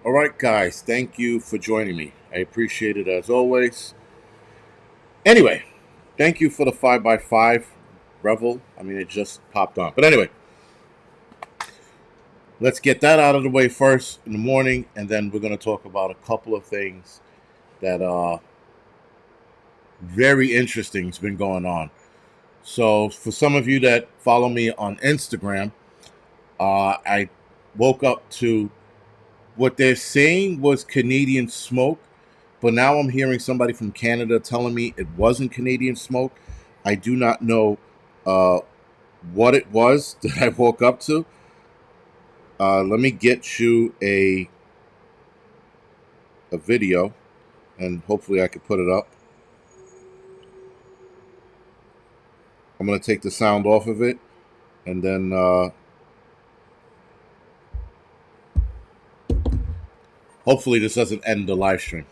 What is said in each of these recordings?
All right, guys, thank you for joining me. I appreciate it as always. Anyway, thank you for the 5 by 5 revel. I mean, it just popped on. But anyway, let's get that out of the way first in the morning, and then we're going to talk about a couple of things that are very interesting has been going on. So, for some of you that follow me on Instagram, I woke up to what they're saying was Canadian smoke, but now I'm hearing somebody from Canada telling me it wasn't Canadian smoke. I do not know uh, what it was that I woke up to. Let me get you a video, and hopefully I can put it up. I'm going to take the sound off of it, and then hopefully this doesn't end the live stream.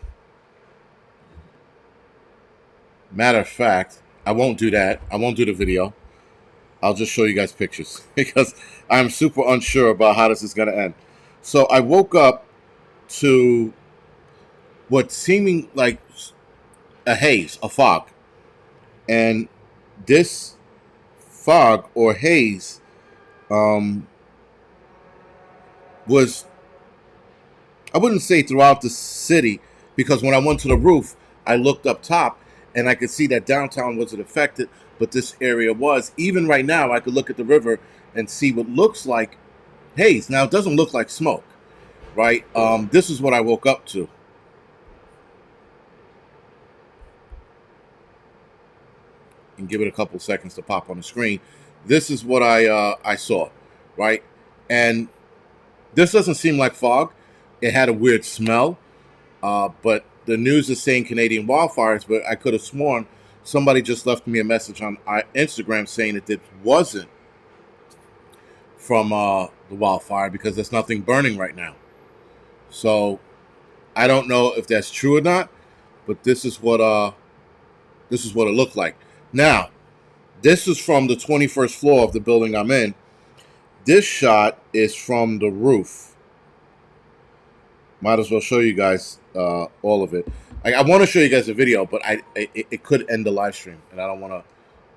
Matter of fact, I won't do that. I won't do the video. I'll just show you guys pictures because I'm super unsure about how this is going to end. So I woke up to what seeming like a haze, a fog. And this fog or haze was, I wouldn't say throughout the city, because when I went to the roof, I looked up top and I could see that downtown wasn't affected, but this area was. Even right now, I could look at the river and see what looks like haze. Now, it doesn't look like smoke, right? This is what I woke up to. And give it a couple seconds to pop on the screen. This is what I saw, right? And this doesn't seem like fog. It had a weird smell, but the news is saying Canadian wildfires, but I could have sworn somebody just left me a message on Instagram saying that it wasn't from the wildfire because there's nothing burning right now. So I don't know if that's true or not, but this is what it looked like. Now, this is from the 21st floor of the building I'm in. This shot is from the roof. Might as well show you guys all of it. I want to show you guys a video, but it could end the live stream, and I don't want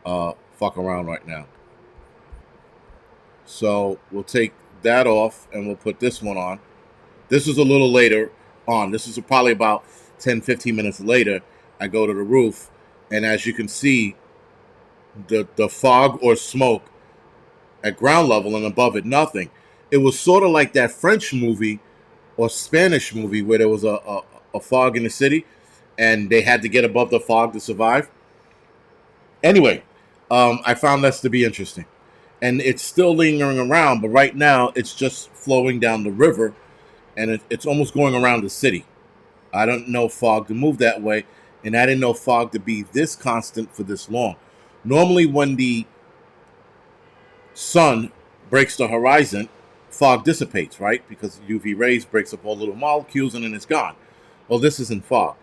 to fuck around right now. So we'll take that off, and we'll put this one on. This is a little later on. This is probably about 10, 15 minutes later. I go to the roof, and as you can see, the fog or smoke at ground level, and above it, nothing. It was sort of like that French movie or Spanish movie where there was a fog in the city, and they had to get above the fog to survive. Anyway, I found this to be interesting. And it's still lingering around, but right now it's just flowing down the river, and it's almost going around the city. I don't know fog to move that way, and I didn't know fog to be this constant for this long. Normally, when the sun breaks the horizon, fog dissipates, right? Because UV rays breaks up all little molecules and then it's gone. Well, this isn't fog.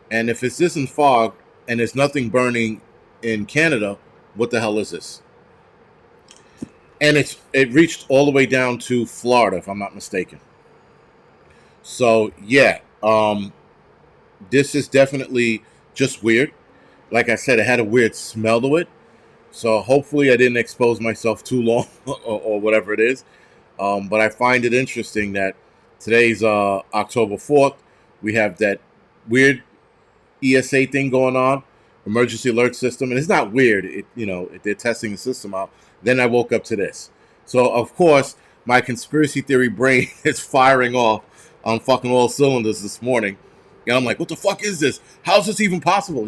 And if this isn't fog and there's nothing burning in Canada, what the hell is this? And it reached all the way down to Florida, if I'm not mistaken. So, yeah, this is definitely just weird. Like I said, it had a weird smell to it. So hopefully I didn't expose myself too long or whatever it is. But I find it interesting that today's October 4th. We have that weird ESA thing going on, emergency alert system. And it's not weird. They're testing the system out. Then I woke up to this. So, of course, my conspiracy theory brain is firing off on fucking all cylinders this morning. And I'm like, what the fuck is this? How's this even possible,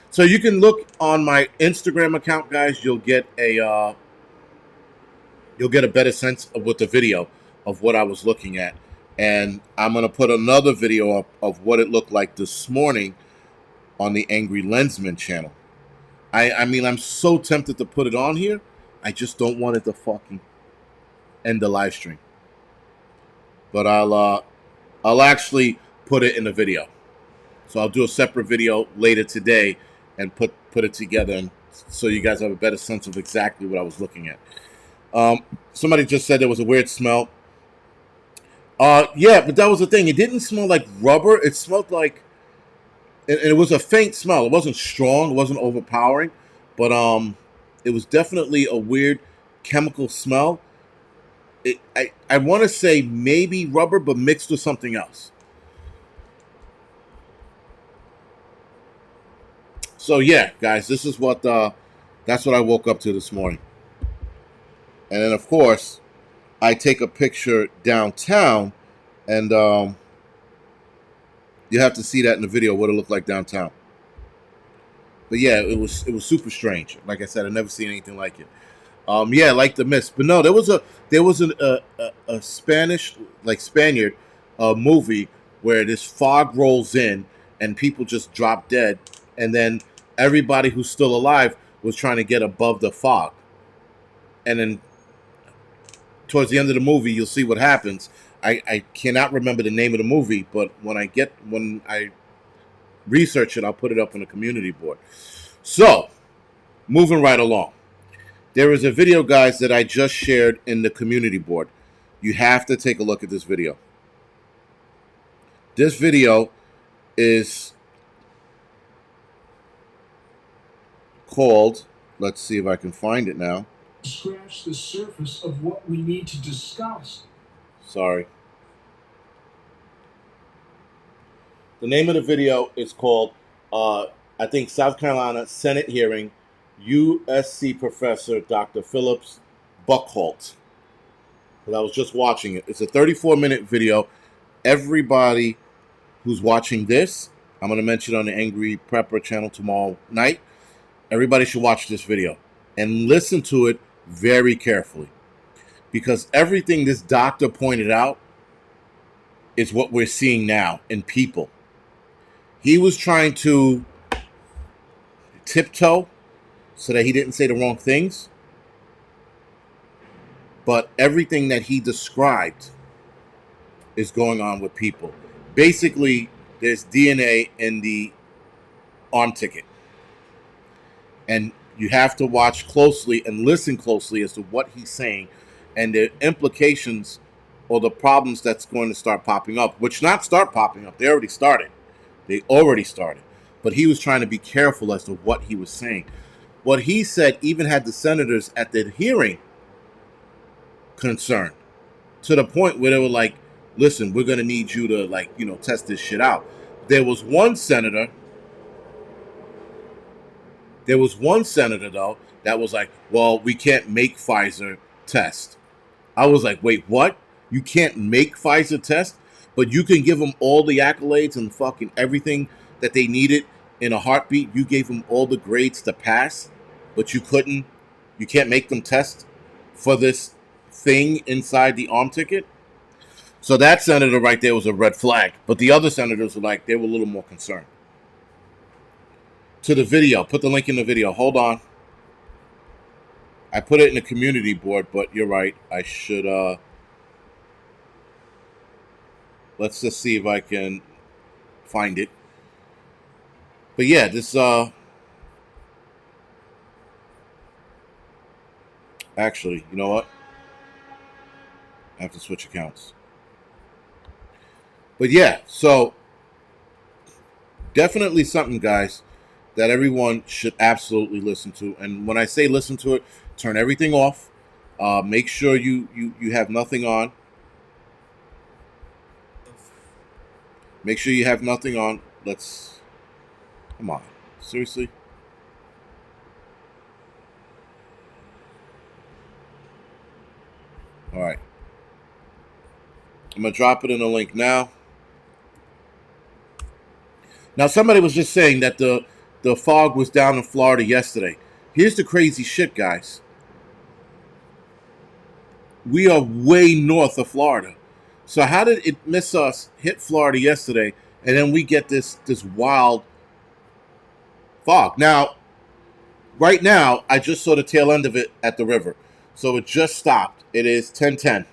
So you can look on my Instagram account, guys. You'll get a better sense of what the video of what I was looking at. And I'm going to put another video up of what it looked like this morning on the Angry Lensman channel. I mean, I'm so tempted to put it on here. I just don't want it to fucking end the live stream. But I'll actually put it in a video. So I'll do a separate video later today and put it together, and so you guys have a better sense of exactly what I was looking at. Somebody just said there was a weird smell. Yeah, but that was the thing. It didn't smell like rubber. It smelled like, and it was a faint smell. It wasn't strong. It wasn't overpowering, but it was definitely a weird chemical smell. I want to say maybe rubber, but mixed with something else. So yeah, guys, this is what that's what I woke up to this morning. And then of course, I take a picture downtown, and you have to see that in the video what it looked like downtown. But yeah, it was super strange. Like I said, I've never seen anything like it. Yeah, like the mist. But no, there was a Spanish, like Spaniard, movie where this fog rolls in and people just drop dead, and then everybody who's still alive was trying to get above the fog, and then towards the end of the movie, you'll see what happens. I cannot remember the name of the movie, but when I research it, I'll put it up on the community board. So, moving right along. There is a video, guys, that I just shared in the community board. You have to take a look at this video. This video is called, let's see if I can find it now. Scratch the surface of what we need to discuss. Sorry. The name of the video is called, I think, South Carolina Senate Hearing, USC Professor Dr. Phillips Buckholt. Because I was just watching it. It's a 34-minute video. Everybody who's watching this, I'm going to mention it on the Angry Prepper channel tomorrow night. Everybody should watch this video and listen to it very carefully. Because everything this doctor pointed out is what we're seeing now in people. He was trying to tiptoe so that he didn't say the wrong things. But everything that he described is going on with people. Basically, there's DNA in the arm ticket. And you have to watch closely and listen closely as to what he's saying and the implications or the problems that's going to start popping up, which not start popping up. They already started. But he was trying to be careful as to what he was saying. What he said even had the senators at the hearing concerned, to the point where they were like, listen, we're going to need you to, test this shit out. There was one senator, though, that was like, well, we can't make Pfizer test. I was like, wait, what? You can't make Pfizer test, but you can give them all the accolades and fucking everything that they needed in a heartbeat. You gave them all the grades to pass, but you can't make them test for this thing inside the arm ticket. So that senator right there was a red flag. But the other senators were like, they were a little more concerned. To the video, put the link in the video. Hold on. I put it in the community board, but you're right. I should, let's just see if I can find it. But yeah, this, actually, you know what? I have to switch accounts. But yeah, so definitely something, guys, that everyone should absolutely listen to. And when I say listen to it, turn everything off. Make sure you have nothing on. Make sure you have nothing on. Come on. Seriously? All right. I'm going to drop it in a link now. Now, somebody was just saying that the fog was down in Florida yesterday. Here's the crazy shit, guys. We are way north of Florida. So how did it miss us, hit Florida yesterday, and then we get this wild fog? Now, right now, I just saw the tail end of it at the river. So it just stopped. It is 10:10.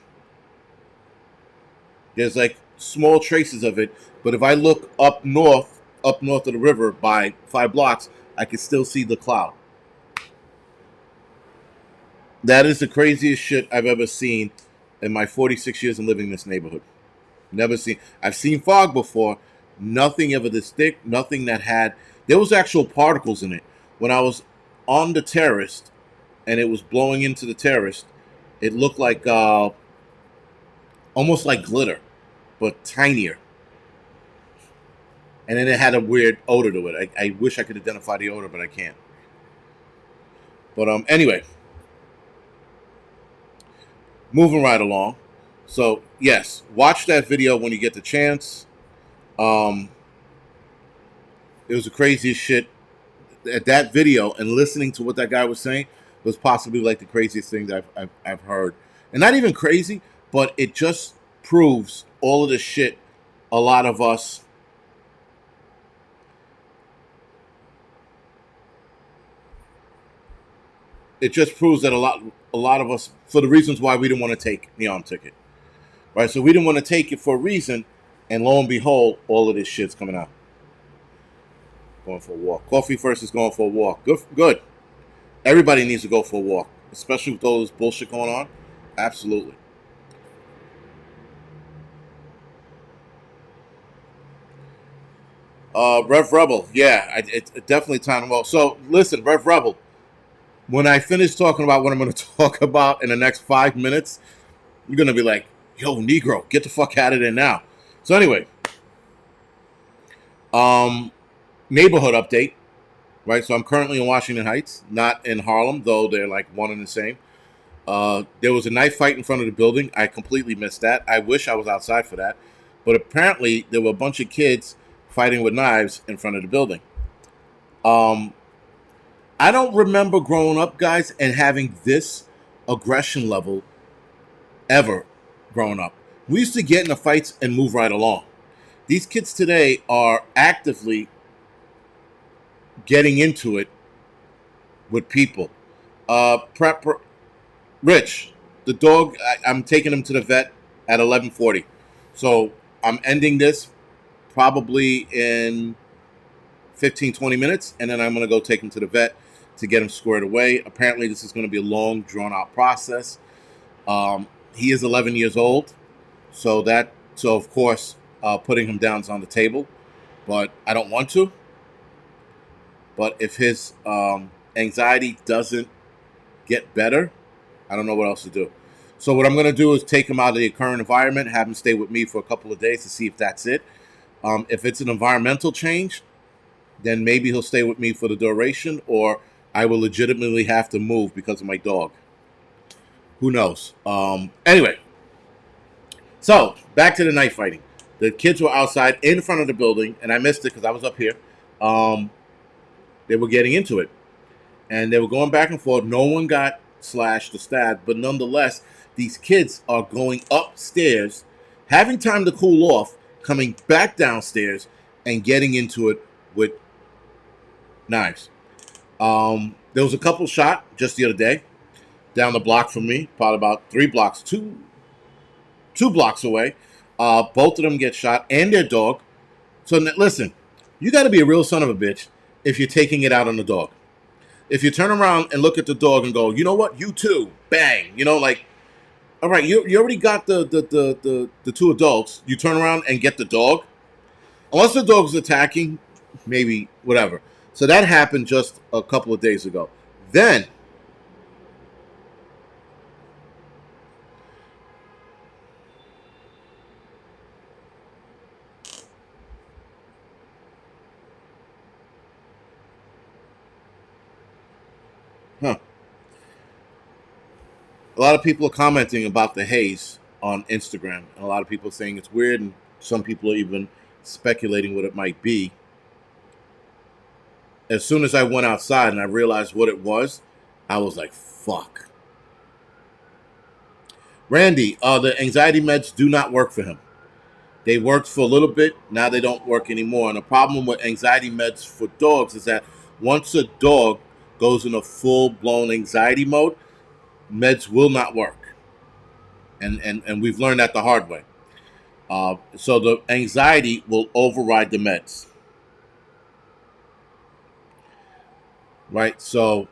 There's like small traces of it. But if I look up north of the river by 5 blocks, I can still see the cloud. That is the craziest shit I've ever seen in my 46 years of living in this neighborhood. Never seen. I've seen fog before. Nothing ever this thick. Nothing that had. There was actual particles in it. When I was on the terrace and it was blowing into the terrace, it looked like almost like glitter, but tinier. And then it had a weird odor to it. I wish I could identify the odor, but I can't. But anyway, moving right along. So yes, watch that video when you get the chance. It was the craziest shit. That video and listening to what that guy was saying was possibly like the craziest thing that I've heard. And not even crazy, but it just proves all of the shit a lot of us it just proves that a lot of us, for the reasons why we didn't want to take the arm ticket. Right? So we didn't want to take it for a reason, and lo and behold, all of this shit's coming out. Going for a walk. Coffee first is going for a walk. Good. Everybody needs to go for a walk, especially with all this bullshit going on. Absolutely. Rev Rebel, yeah, it's definitely time to go. So listen, Rev Rebel, when I finish talking about what I'm going to talk about in the next 5 minutes, you're going to be like, yo, Negro, get the fuck out of there now. So anyway, neighborhood update, right? So I'm currently in Washington Heights, not in Harlem, though they're like one and the same. There was a knife fight in front of the building. I completely missed that. I wish I was outside for that. But apparently there were a bunch of kids fighting with knives in front of the building. I don't remember growing up, guys, and having this aggression level ever growing up. We used to get into fights and move right along. These kids today are actively getting into it with people. Rich, the dog, I'm taking him to the vet at 11:40. So I'm ending this probably in 15, 20 minutes, and then I'm going to go take him to the vet to get him squared away. Apparently, this is going to be a long, drawn-out process. He is 11 years old, so of course, putting him down is on the table, but I don't want to. But if his anxiety doesn't get better, I don't know what else to do. So what I'm going to do is take him out of the current environment, have him stay with me for a couple of days to see if that's it. If it's an environmental change, then maybe he'll stay with me for the duration, or I will legitimately have to move because of my dog. Who knows? Anyway, so back to the knife fighting. The kids were outside in front of the building, and I missed it because I was up here. They were getting into it, and they were going back and forth. No one got slashed or stabbed, but nonetheless, these kids are going upstairs, having time to cool off, coming back downstairs, and getting into it with knives. There was a couple shot just the other day down the block from me, probably about 3 blocks, two blocks away. Both of them get shot and their dog. So listen, you got to be a real son of a bitch if you're taking it out on the dog. If you turn around and look at the dog and go, you know what, you too, bang, like, all right, you already got the 2 adults. You turn around and get the dog. Unless the dog's attacking, maybe whatever. So that happened just a couple of days ago. Then, a lot of people are commenting about the haze on Instagram. And a lot of people are saying it's weird, and some people are even speculating what it might be. As soon as I went outside and I realized what it was, I was like, fuck. Randy, the anxiety meds do not work for him. They worked for a little bit, now they don't work anymore. And the problem with anxiety meds for dogs is that once a dog goes in a full-blown anxiety mode, meds will not work. And we've learned that the hard way. So the anxiety will override the meds. Right? So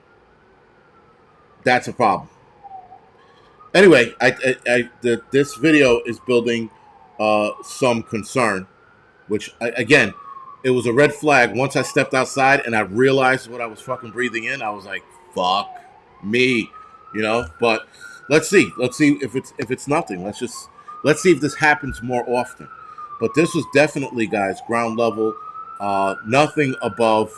that's a problem. Anyway, this video is building some concern, which, again, it was a red flag. Once I stepped outside and I realized what I was fucking breathing in, I was like, fuck me, But let's see. Let's see if it's nothing. Let's see if this happens more often. But this was definitely, guys, ground level, nothing above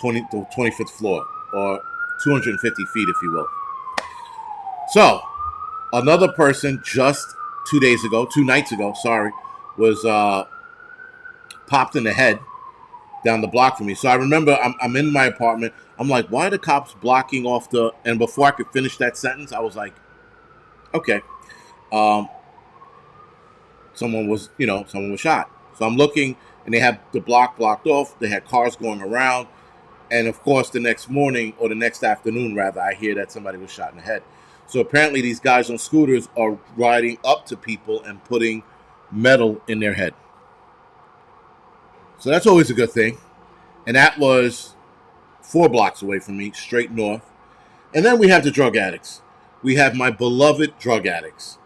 the 25th floor, or 250 feet, if you will. So, another person just 2 nights ago, was popped in the head down the block from me. So I remember I'm in my apartment. I'm like, why are the cops blocking off and before I could finish that sentence, I was like, okay, someone was shot. So I'm looking, and they had the block blocked off. They had cars going around. And of course, the next morning, or the next afternoon, rather, I hear that somebody was shot in the head. So apparently these guys on scooters are riding up to people and putting metal in their head. So that's always a good thing. And that was 4 blocks away from me, straight north. And then we have the drug addicts. We have my beloved drug addicts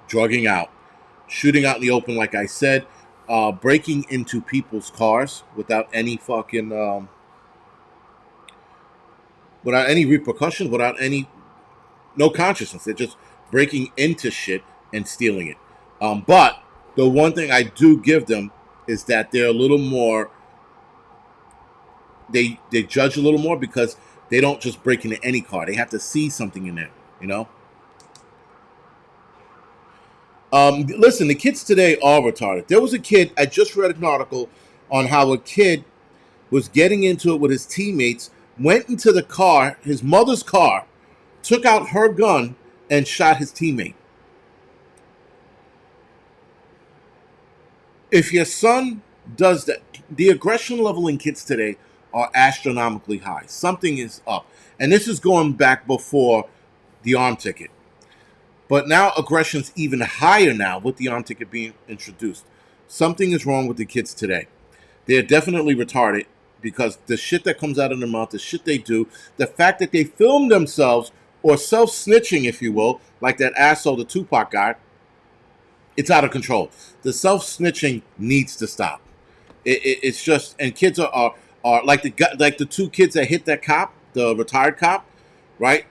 drugging out, shooting out in the open, like I said, breaking into people's cars without any fucking, without any repercussions, no consciousness. They're just breaking into shit and stealing it. But the one thing I do give them is that they're a little more, they judge a little more, because they don't just break into any car. They have to see something in there, Listen, the kids today are retarded. There was a kid, I just read an article on how a kid was getting into it with his teammates, went into the car, his mother's car, took out her gun, and shot his teammate. If your son does that, the aggression level in kids today are astronomically high. Something is up. And this is going back before the arm ticket. But now aggression's even higher now with the arm ticket being introduced. Something is wrong with the kids today. They're definitely retarded, because the shit that comes out of their mouth, the shit they do, the fact that they film themselves, or self-snitching, if you will, like that asshole, the Tupac guy, it's out of control. The self-snitching needs to stop. It's just, and kids are like the 2 kids that hit that cop, the retired cop, right?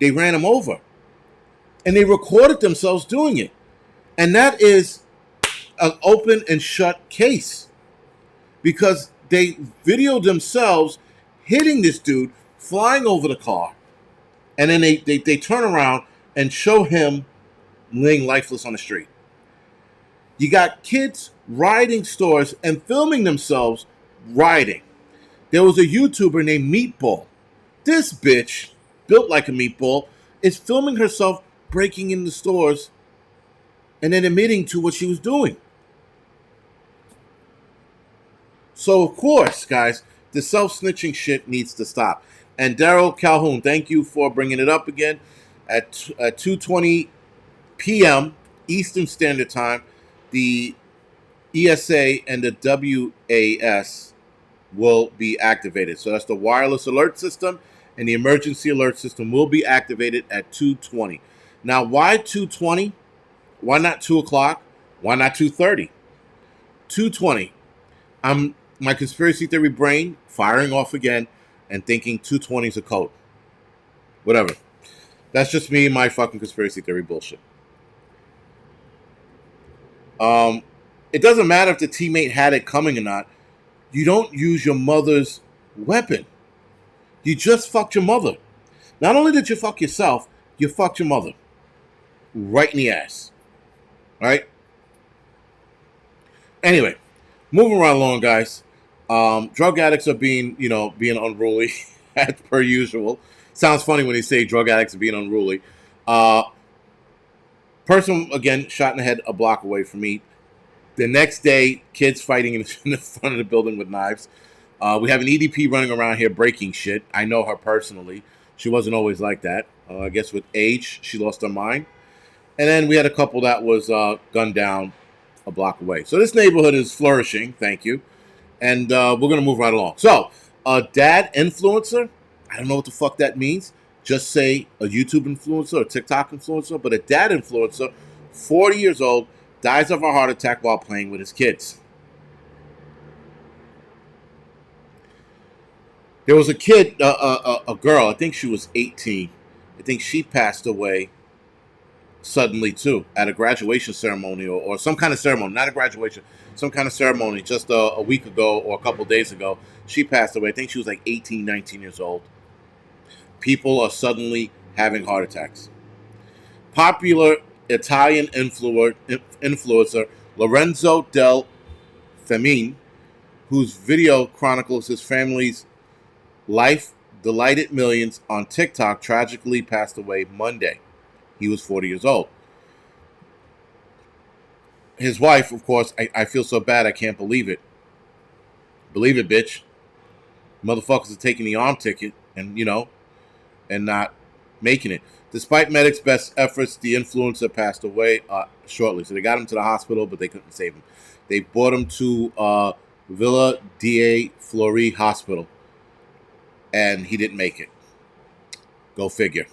They ran him over, and they recorded themselves doing it, and that is an open and shut case, because they videoed themselves hitting this dude, flying over the car, and then they turn around and show him laying lifeless on the street. You got kids riding stores and filming themselves riding. There was a YouTuber named Meatball. This bitch, built like a meatball, is filming herself breaking into stores and then admitting to what she was doing. So, of course, guys, the self-snitching shit needs to stop. And Daryl Calhoun, thank you for bringing it up again. At 2:20 p.m. Eastern Standard Time, the ESA and the WAS will be activated. So that's the wireless alert system, and the emergency alert system will be activated at 2:20. Now, why 2:20? Why not 2 o'clock? Why not 2:30? 2:20. My conspiracy theory brain firing off again and thinking 2:20 is a code. Whatever. That's just me and my fucking conspiracy theory bullshit. It doesn't matter if the teammate had it coming or not. You don't use your mother's weapon. You just fucked your mother. Not only did you fuck yourself, you fucked your mother. Right in the ass. Right? Anyway, moving right along, guys. Drug addicts are being unruly, as per usual. Sounds funny when they say drug addicts are being unruly. Person, again, shot in the head a block away from me. The next day, kids fighting in the front of the building with knives. We have an EDP running around here breaking shit. I know her personally. She wasn't always like that. I guess with age, she lost her mind. And then we had a couple that was gunned down a block away. So this neighborhood is flourishing, thank you. And we're going to move right along. So, a dad influencer, I don't know what the fuck that means. Just say a YouTube influencer or TikTok influencer. But a dad influencer, 40 years old, dies of a heart attack while playing with his kids. There was a kid, a girl, I think she was 18. I think she passed away suddenly too at a graduation ceremony or some kind of ceremony, not a graduation, some kind of ceremony just a week ago or a couple days ago. She passed away. I think she was like 18, 19 years old. People are suddenly having heart attacks. Popular Italian influencer Lorenzo Del Femine, whose video chronicles his family's life, delighted millions on TikTok, tragically passed away Monday. He was 40 years old. His wife, of course, I feel so bad I can't believe it. Believe it, bitch. Motherfuckers are taking the arm ticket and, and not making it. Despite medics' best efforts, the influencer passed away shortly. So they got him to the hospital, but they couldn't save him. They brought him to Villa dei Fiori Hospital, and he didn't make it. Go figure.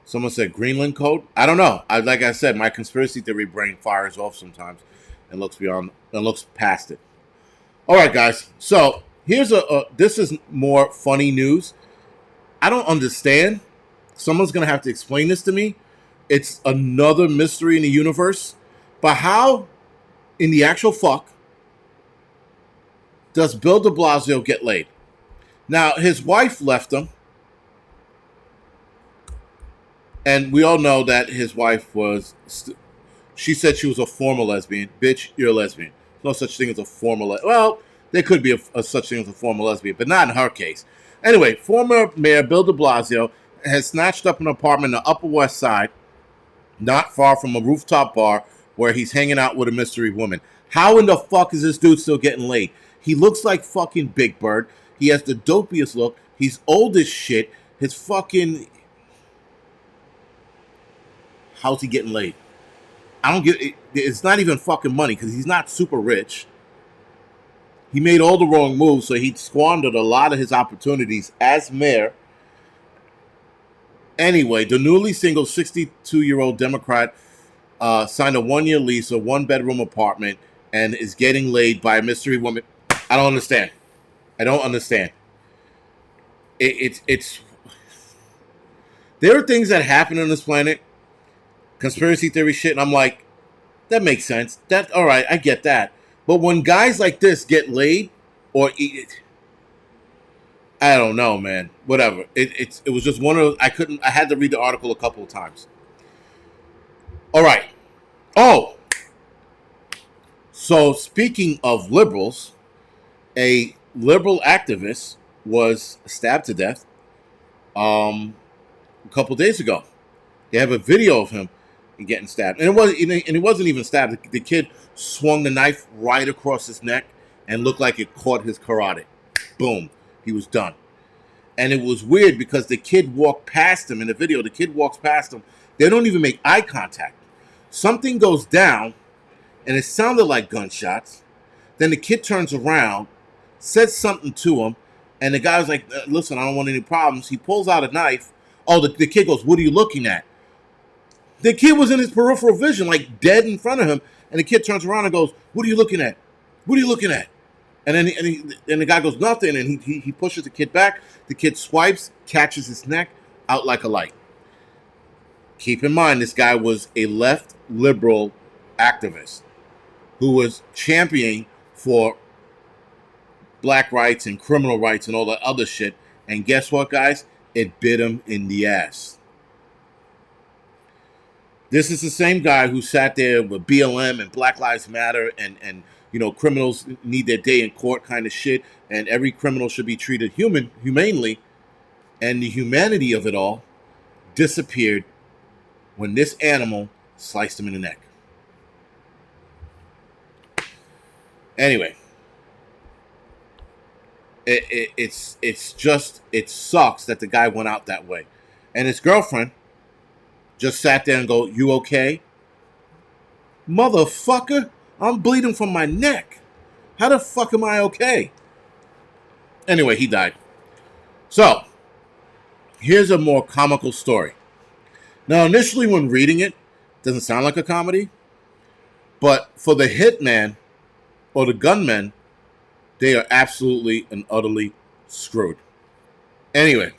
Someone said Greenland code. I don't know. Like I said, my conspiracy theory brain fires off sometimes and looks past it. All right, guys. So here's this is more funny news. I don't understand. Someone's gonna have to explain this to me. It's another mystery in the universe. But how, in the actual fuck, does Bill de Blasio get laid? Now, his wife left him. And we all know that his wife was, she said she was a former lesbian. Bitch, you're a lesbian. There's no such thing as a former lesbian. Well, there could be a such thing as a former lesbian, but not in her case. Anyway, former Mayor Bill de Blasio has snatched up an apartment in the Upper West Side, not far from a rooftop bar where he's hanging out with a mystery woman. How in the fuck is this dude still getting laid? He looks like fucking Big Bird. He has the dopiest look. He's old as shit. His fucking... How's he getting laid? I don't get it. It's not even fucking money because he's not super rich. He made all the wrong moves, so he squandered a lot of his opportunities as mayor. Anyway, the newly single 62-year-old Democrat signed a one-year lease, a one-bedroom apartment, and is getting laid by a mystery woman. I don't understand. It's there are things that happen on this planet, conspiracy theory shit, and I'm like, that makes sense. That all right, I get that. But when guys like this get laid or eat it, I don't know, man. Whatever. It was just one of those, I had to read the article a couple of times. All right. Oh. So speaking of liberals, a liberal activist was stabbed to death a couple days ago. They have a video of him getting stabbed, and it wasn't even stabbed. The kid swung the knife right across his neck and looked like it caught his carotid. Boom, he was done. And it was weird because the kid walked past him in the video. The kid walks past him. They don't even make eye contact. Something goes down, and it sounded like gunshots. Then the kid turns around, says something to him, and the guy was like, "Listen, I don't want any problems." He pulls out a knife. Oh, the kid goes, "What are you looking at?" The kid was in his peripheral vision, like dead in front of him. And the kid turns around and goes, "What are you looking at? What are you looking at?" And then the guy goes, "Nothing." And he pushes the kid back. The kid swipes, catches his neck, out like a light. Keep in mind, this guy was a left liberal activist who was championing for black rights and criminal rights and all that other shit. And guess what, guys? It bit him in the ass. This is the same guy who sat there with BLM and Black Lives Matter and criminals need their day in court kind of shit, and every criminal should be treated humanely, and the humanity of it all disappeared when this animal sliced him in the neck. Anyway, it sucks that the guy went out that way, and his girlfriend just sat there and go, "You okay?" Motherfucker, I'm bleeding from my neck. How the fuck am I okay? Anyway, he died. So, here's a more comical story. Now, initially when reading it doesn't sound like a comedy, but for the hitman or the gunman, they are absolutely and utterly screwed. Anyway,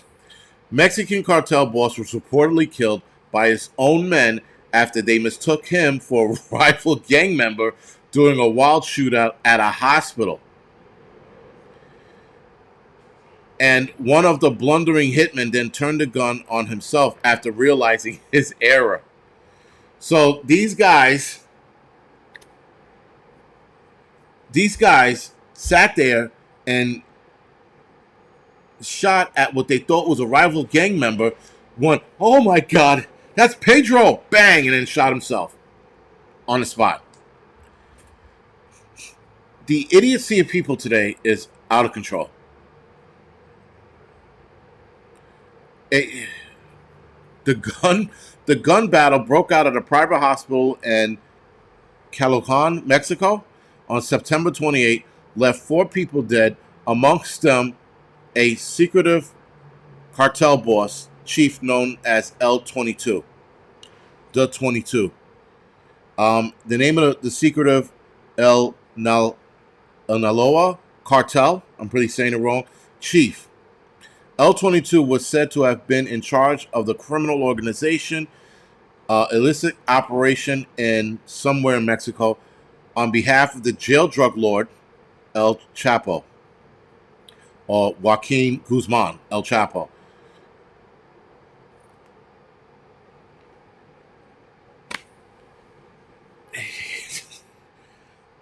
Mexican cartel boss was reportedly killed by his own men after they mistook him for a rival gang member during a wild shootout at a hospital. And one of the blundering hitmen then turned the gun on himself after realizing his error. So these guys sat there and shot at what they thought was a rival gang member. One, oh my God, that's Pedro! Bang! And then shot himself on the spot. The idiocy of people today is out of control. The gun battle broke out at a private hospital in Caloocan, Mexico, on September 28, left 4 people dead, amongst them a secretive cartel boss chief known as L-22. The 22. The name of the secretive El Naloa cartel, I'm pretty saying it wrong, chief. L-22 was said to have been in charge of the criminal organization illicit operation in somewhere in Mexico on behalf of the jail drug lord El Chapo, or Joaquin Guzman El Chapo.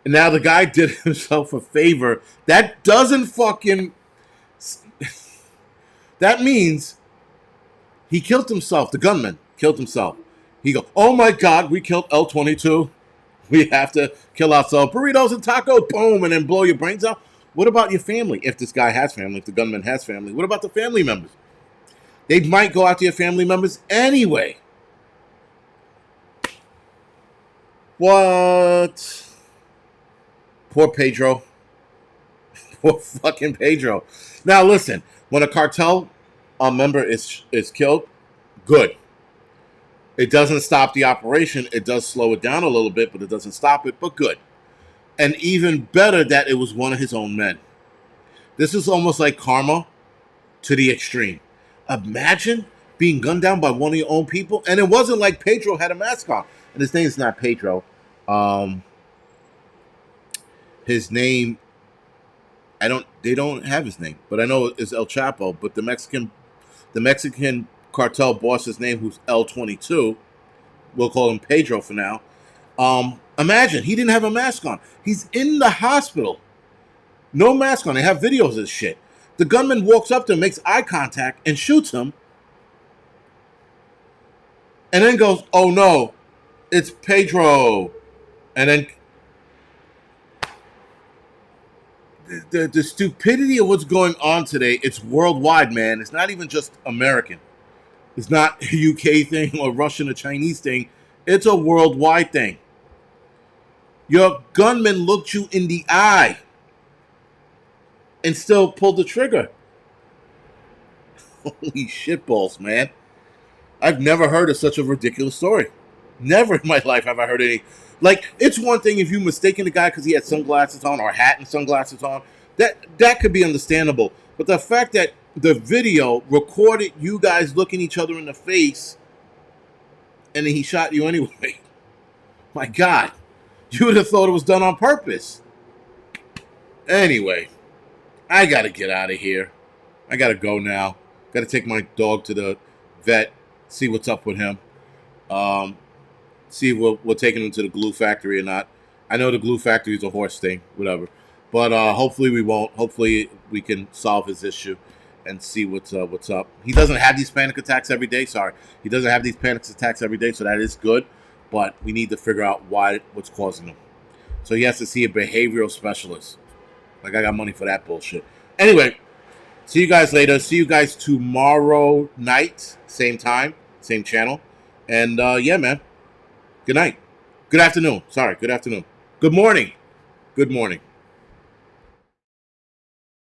And now the guy did himself a favor. That doesn't fucking... That means he killed himself. The gunman killed himself. He go, oh my God, we killed L-22. We have to kill ourselves. Burritos and tacos, boom, and then blow your brains out. What about your family? If this guy has family, if the gunman has family, what about the family members? They might go after your family members anyway. What? Poor Pedro. Poor fucking Pedro. Now listen, when a cartel member is killed, good. It doesn't stop the operation. It does slow it down a little bit, but it doesn't stop it, but good. And even better that it was one of his own men. This is almost like karma to the extreme. Imagine being gunned down by one of your own people. And it wasn't like Pedro had a mask on. And his name is not Pedro. His name, they don't have his name, but I know it's El Chapo. But the Mexican cartel boss's name, who's L-22, we'll call him Pedro for now. Imagine, he didn't have a mask on. He's in the hospital. No mask on. They have videos of this shit. The gunman walks up to him, makes eye contact, and shoots him. And then goes, oh no, it's Pedro. And then the stupidity of what's going on today, it's worldwide, man. It's not even just American. It's not a UK thing or Russian or Chinese thing. It's a worldwide thing. Your gunman looked you in the eye and still pulled the trigger. Holy shitballs, man. I've never heard of such a ridiculous story. Never in my life have I heard any. Like, it's one thing if you mistaken the guy because he had sunglasses on or a hat and sunglasses on. That could be understandable. But the fact that the video recorded you guys looking each other in the face and then he shot you anyway. My God. You would have thought it was done on purpose. Anyway, I got to get out of here. I got to go now. Got to take my dog to the vet, see what's up with him. See if we're taking him to the glue factory or not. I know the glue factory is a horse thing, whatever. But hopefully we won't. Hopefully we can solve his issue and see what's up. He doesn't have these panic attacks every day. Sorry. He doesn't have these panic attacks every day, so that is good. But we need to figure out what's causing them. So he has to see a behavioral specialist. Like, I got money for that bullshit. Anyway, see you guys later. See you guys tomorrow night. Same time, same channel. And yeah, man. Good night. Good afternoon. Sorry, good afternoon. Good morning. Good morning.